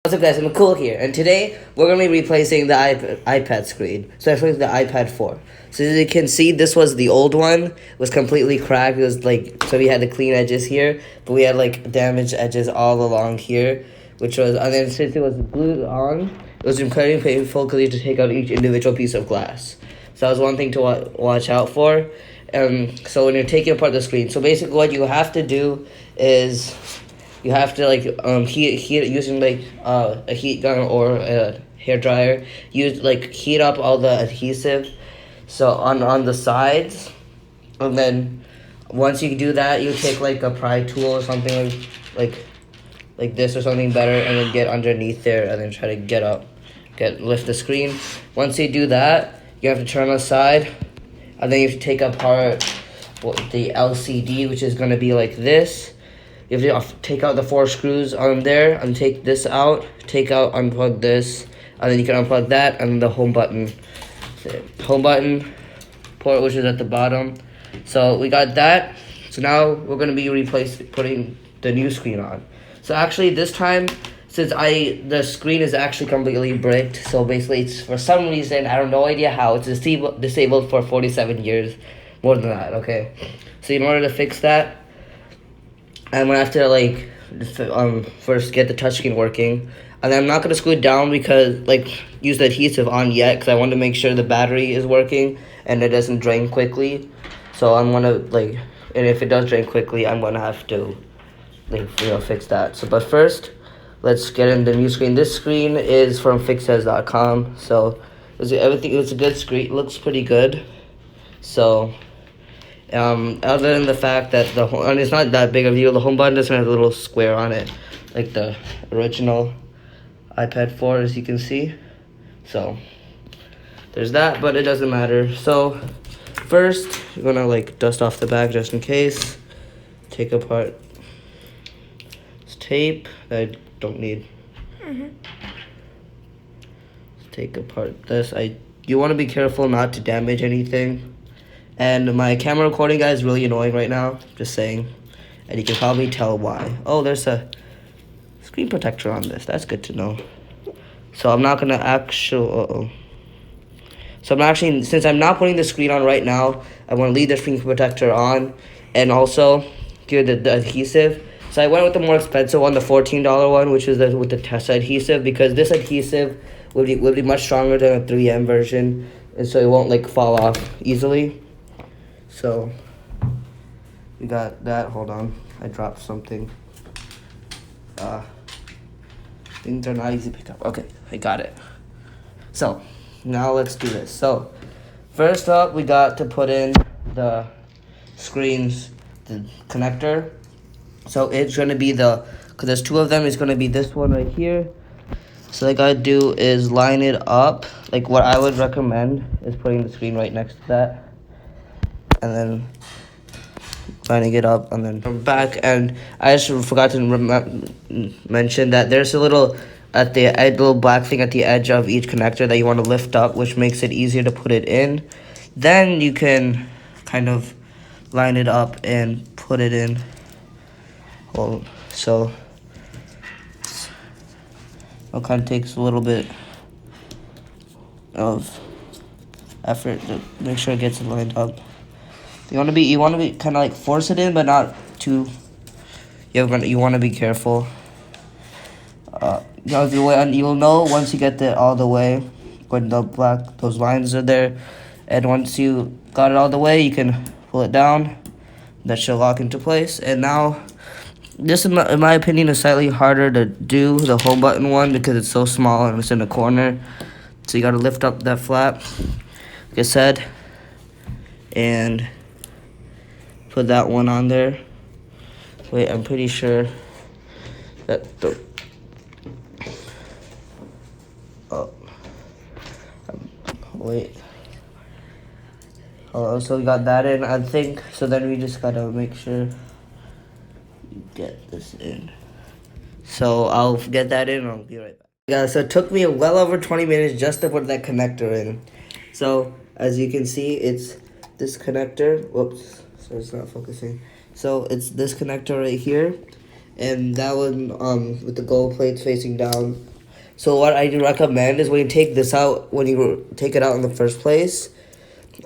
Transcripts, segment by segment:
What's up guys, I'm Mikul here, and today we're going to be replacing the iPad screen, especially the iPad 4. So as you can see, this was the old one, it was completely cracked, it was like, so we had the clean edges here, but we had like damaged edges all along here, which was, and then since it was glued on, it was incredibly painful because you had to take out each individual piece of glass. So that was one thing to watch out for. So when you're taking apart the screen, so basically what you have to do is you have to heat it using a heat gun or a hair dryer. Heat up all the adhesive, so on the sides, and then once you do that, you take like a pry tool or something like this or something better, and then get underneath there and then try to lift the screen. Once you do that, you have to turn aside, and then you have to take apart the LCD, which is going to be like this. You have to take out the 4 screws on there and take this out, unplug this, and then you can unplug that and the home button port, which is at the bottom. So we got that. So now we're going to be putting the new screen on. So actually this time, since the screen is actually completely bricked, so basically it's, for some reason, I have no idea how, it's disabled for 47 years, more than that, okay? So in order to fix that, I'm gonna have to first get the touchscreen working, and then I'm not gonna screw it down because use the adhesive on yet, because I want to make sure the battery is working and it doesn't drain quickly. So I'm gonna and if it does drain quickly, I'm gonna have to fix that. So but first, let's get in the new screen. This screen is from fixes.com. So it was a good screen. It looks pretty good. So. Other than the fact that and it's not that big of a deal, the home button doesn't have a little square on it, like the original iPad 4, as you can see. So there's that, but it doesn't matter. So first, you're gonna dust off the back just in case. Take apart this tape that I don't need. Take apart this. You want to be careful not to damage anything. And my camera recording guy is really annoying right now, just saying. And you can probably tell why. Oh, there's a screen protector on this. That's good to know. So I'm not going to actually... So I'm actually, since I'm not putting the screen on right now, I want to leave the screen protector on. And also, give the adhesive. So I went with the more expensive one, the $14 one, which is with the test adhesive. Because this adhesive will be much stronger than a 3M version. And so it won't fall off easily. So we got that. Hold on, I dropped something. Things are not easy to pick up. Okay, I got it. So now let's do this. So first up, we got to put in the connector. So it's gonna be because there's 2 of them. It's gonna be this one right here. So what I gotta do is line it up. What I would recommend is putting the screen right next to that, and then lining it up, and then from back. And I just forgot to mention that there's a little black thing at the edge of each connector that you want to lift up, which makes it easier to put it in. Then you can kind of line it up and put it in. Well, so it kind of takes a little bit of effort to make sure it gets lined up. You want to be kind of force it in, but not too. You want to be careful. You'll know once you get it all the way when those lines are there, and once you got it all the way, you can pull it down. That should lock into place. And now, this in my opinion is slightly harder to do, the home button one, because it's so small and it's in the corner. So you got to lift up that flap, like I said, and put that one on there. Wait, I'm pretty sure that wait. Oh, so we got that in, I think. So then we just gotta make sure you get this in. So I'll get that in and I'll be right back. Yeah, so it took me well over 20 minutes just to put that connector in. So as you can see, it's this connector. Whoops. So it's not focusing. So it's this connector right here, and that one with the gold plates facing down. So what I do recommend is when you take this out, when you take it out in the first place,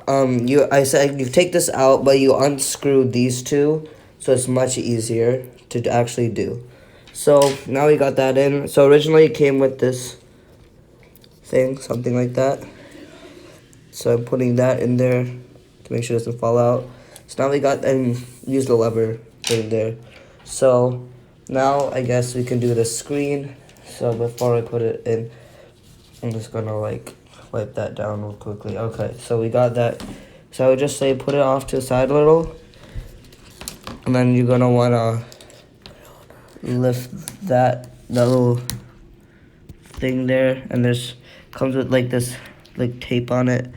I said you take this out, but you unscrew these two, so it's much easier to actually do. So now we got that in. So originally it came with this thing, something like that. So I'm putting that in there to make sure it doesn't fall out. So now we got, and use the lever in there. So now I guess we can do the screen. So before I put it in, I'm just gonna like wipe that down real quickly. Okay, so we got that. So I would just say put it off to the side a little. And then you're gonna wanna lift that little thing there, and there's comes with like this like tape on it.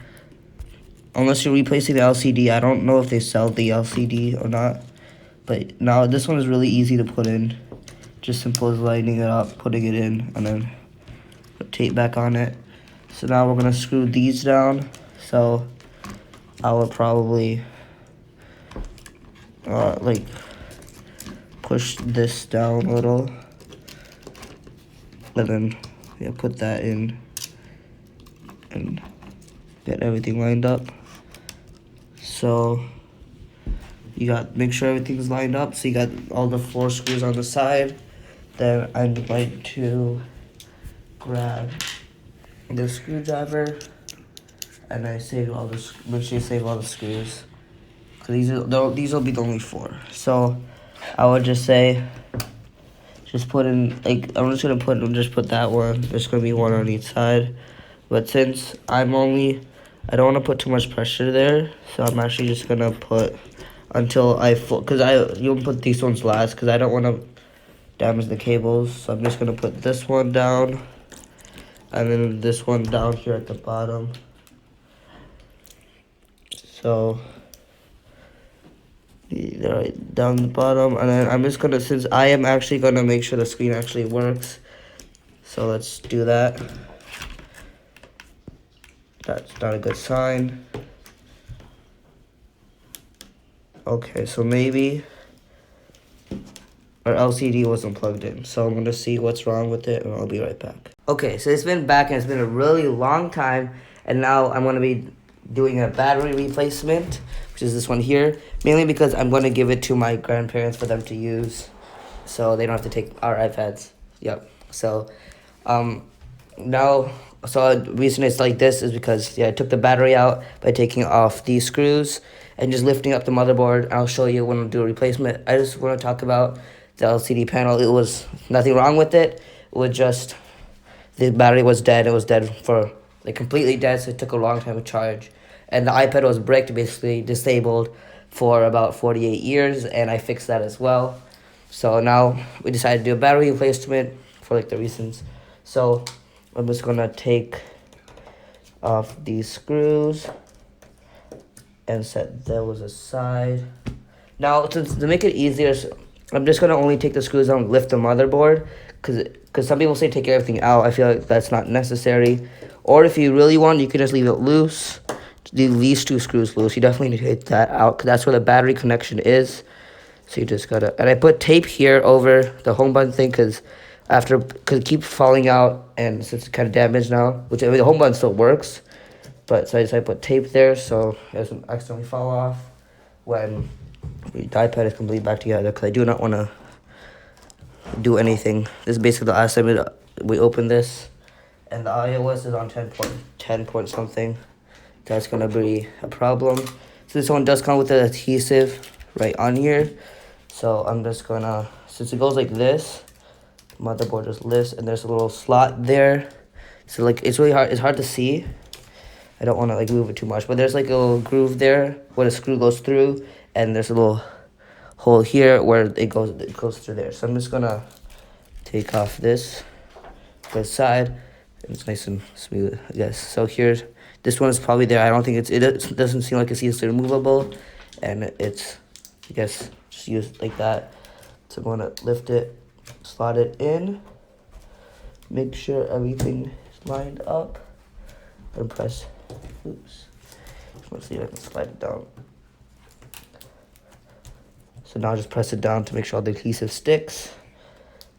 Unless you're replacing the LCD, I don't know if they sell the LCD or not. But now this one is really easy to put in. Just simple as lining it up, putting it in, and then put tape back on it. So now we're gonna screw these down. So I would probably like push this down a little, and then put that in and get everything lined up. So you got, make sure everything's lined up. So you got all the 4 screws on the side. Then I'd like to grab the screwdriver, and I save all the, make sure you save all the screws. Cause these will be the only 4. So I would just say, just put in, like, I'm just gonna put that one. There's gonna be 1 on each side. But since I don't want to put too much pressure there, so I'm actually just gonna put until you'll put these ones last, because I don't want to damage the cables. So I'm just gonna put this one down, and then this one down here at the bottom. So right down the bottom, and then I'm just gonna, since I am actually gonna make sure the screen actually works, so let's do that. That's not a good sign. Okay, so maybe our LCD wasn't plugged in. So I'm gonna see what's wrong with it, and I'll be right back. Okay, so it's been back, and it's been a really long time, and now I'm gonna be doing a battery replacement, which is this one here, mainly because I'm gonna give it to my grandparents for them to use, so they don't have to take our iPads. Yep. So, so the reason it's like this is because I took the battery out by taking off these screws and just lifting up the motherboard. I'll show you when I do a replacement. I just want to talk about the LCD panel. It was nothing wrong with it. It was just the battery was dead. It was dead for like completely dead, so it took a long time to charge. And the iPad was bricked, basically disabled for about 48 years, and I fixed that as well. So now we decided to do a battery replacement for like the reasons. So I'm just gonna take off these screws and set those aside. Now, to make it easier, I'm just gonna only take the screws out and lift the motherboard, because some people say take everything out. I feel like that's not necessary. Or if you really want, you can just leave it loose. Leave these 2 screws loose. You definitely need to take that out, because that's where the battery connection is. So you just gotta, and I put tape here over the home button thing, because it keeps falling out, and since it's kind of damaged now, which the home button still works, but so I decided to put tape there so it doesn't accidentally fall off when the iPad is completely back together, because I do not want to do anything. This is basically the last time we open this, and the iOS is on 10 point something. That's gonna be a problem. So this one does come with the adhesive right on here, so I'm just gonna, since it goes like this, motherboard just lifts, and there's a little slot there, so like it's really hard, it's hard to see. I don't want to like move it too much, but there's like a little groove there where the screw goes through, and there's a little hole here where it goes through there. So I'm just gonna take off this side, and it's nice and smooth, I guess. So here's, this one is probably there. I don't think it doesn't seem like it's easily removable, and it's, I guess, just used like that. So I'm gonna lift it, slot it in, make sure everything is lined up, and press, let's see if I can slide it down. So now just press it down to make sure all the adhesive sticks.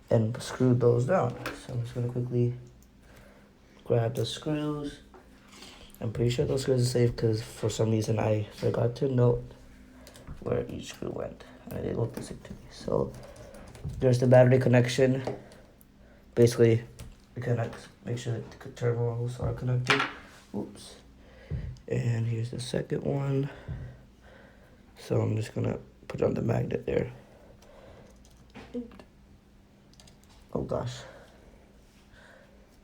and screw those down. So I'm just gonna quickly grab the screws. I'm pretty sure those screws are safe because for some reason I forgot to note where each screw went. And it looked the same to me. So there's the battery connection. Basically, it connects, make sure that the terminals are connected. Oops. And here's the second one. So I'm just gonna put on the magnet there. Oh gosh.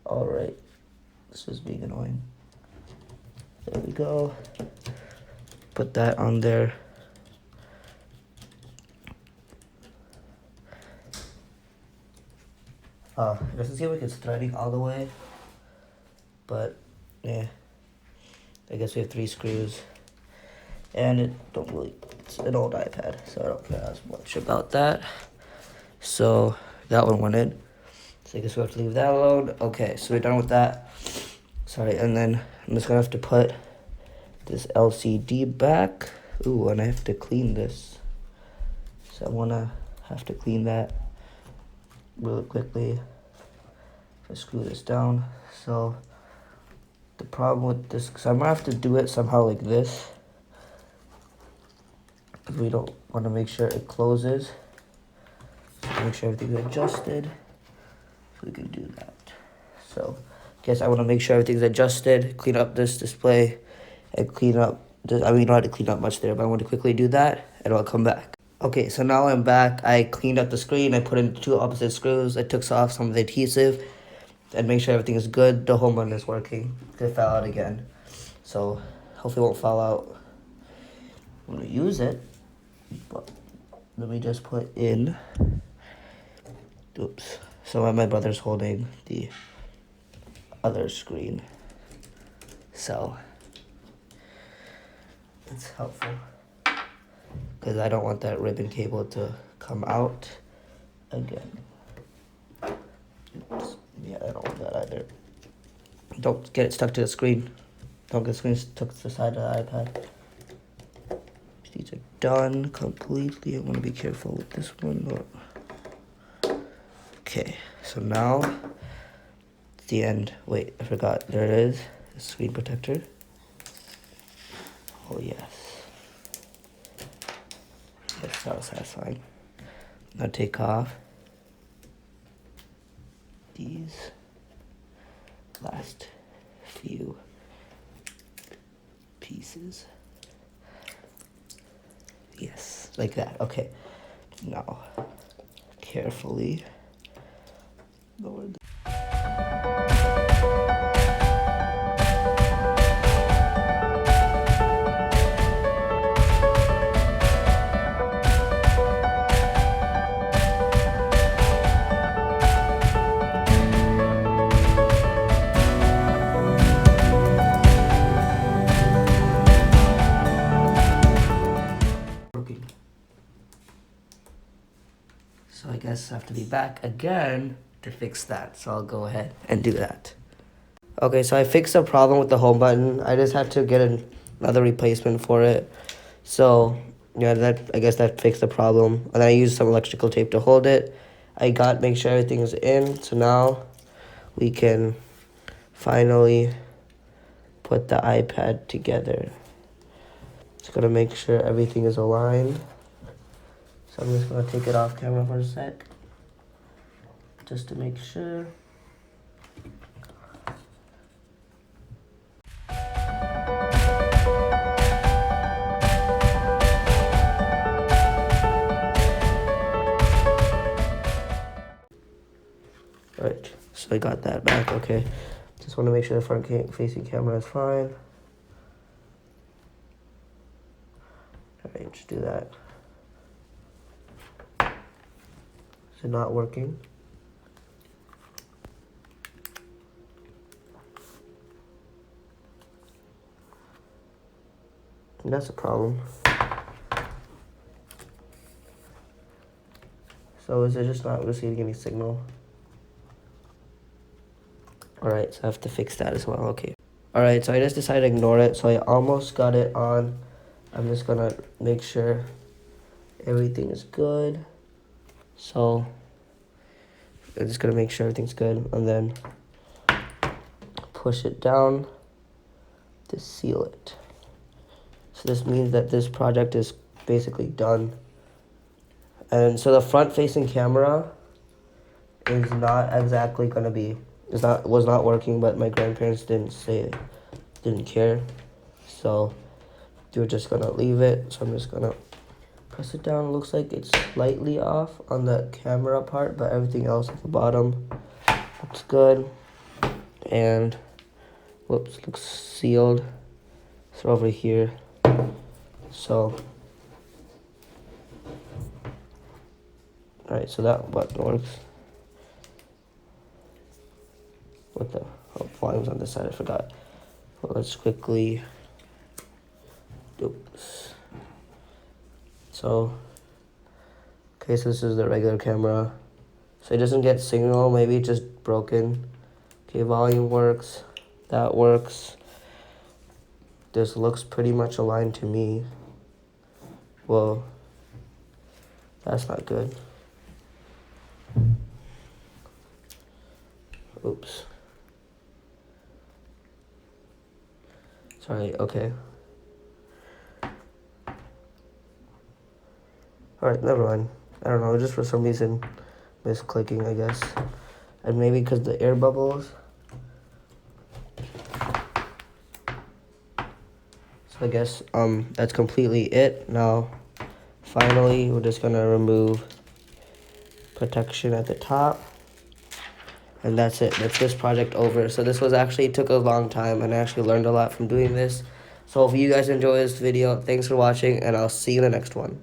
Alright. This is being annoying. There we go. Put that on there. It doesn't seem like it's threading all the way. But yeah. I guess we have 3 screws. And it's an old iPad, so I don't care as much about that. So that one went in. So I guess we have to leave that alone. Okay, so we're done with that. Sorry, and then I'm just gonna have to put this LCD back. Ooh, and I have to clean this. So I have to clean that really quickly. If I screw this down. So the problem with this, because I'm gonna have to do it somehow like this. Because we don't want to make sure it closes. So make sure everything's adjusted. So we can do that. So I guess I want to make sure everything's adjusted, clean up this display, and clean up this. I mean, you don't have to clean up much there, but I want to quickly do that, and I'll come back. Okay, so now I'm back. I cleaned up the screen. I put in 2 opposite screws. I took off some of the adhesive and make sure everything is good. The home button is working. It fell out again. So hopefully it won't fall out. I'm going to use it. But let me just put in. Oops. So my brother's holding the other screen. So it's helpful. Because I don't want that ribbon cable to come out again. Oops. Yeah, I don't want that either. Don't get it stuck to the screen. Don't get the screen stuck to the side of the iPad. These are done completely. I want to be careful with this one. Okay, so now it's the end. Wait, I forgot. There it is. The screen protector. Oh, yes. Yes, that was satisfying. Now take off these last few pieces. Yes, like that. Okay. Now, carefully lower the So I guess I have to be back again to fix that. So I'll go ahead and do that. Okay, so I fixed the problem with the home button. I just had to get another replacement for it. So yeah, I guess that fixed the problem. And then I used some electrical tape to hold it. Make sure everything is in. So now we can finally put the iPad together. Just gotta make sure everything is aligned. So I'm just going to take it off camera for a sec, just to make sure. Alright, so I got that back, okay. Just want to make sure the front facing camera is fine. Alright, just do that. Is it not working? And that's a problem. So is it just not receiving any signal? Alright, so I have to fix that as well, okay. Alright, so I just decided to ignore it, so I almost got it on. I'm just gonna make sure everything is good. So I'm just gonna make sure everything's good, and then push it down to seal it. So this means that this project is basically done. And so the front-facing camera is not exactly gonna be, was not working, but my grandparents didn't care. So they were just gonna leave it. So I'm just gonna press it down. It looks like it's slightly off on the camera part, but everything else at the bottom looks good. And whoops, looks sealed. So over here. So alright, so that button works. What the volume's on this side, I forgot. Well, let's quickly oops. So okay, so this is the regular camera. So it doesn't get signal, maybe it's just broken. Okay, volume works. That works. This looks pretty much aligned to me. Well, that's not good. Oops. Sorry, okay. Alright, never mind. I don't know, just for some reason misclicking, I guess. And maybe because the air bubbles. So I guess that's completely it. Now, finally, we're just gonna remove protection at the top. And that's it. That's this project over. So this was actually took a long time, and I actually learned a lot from doing this. So if you guys enjoy this video, thanks for watching, and I'll see you in the next one.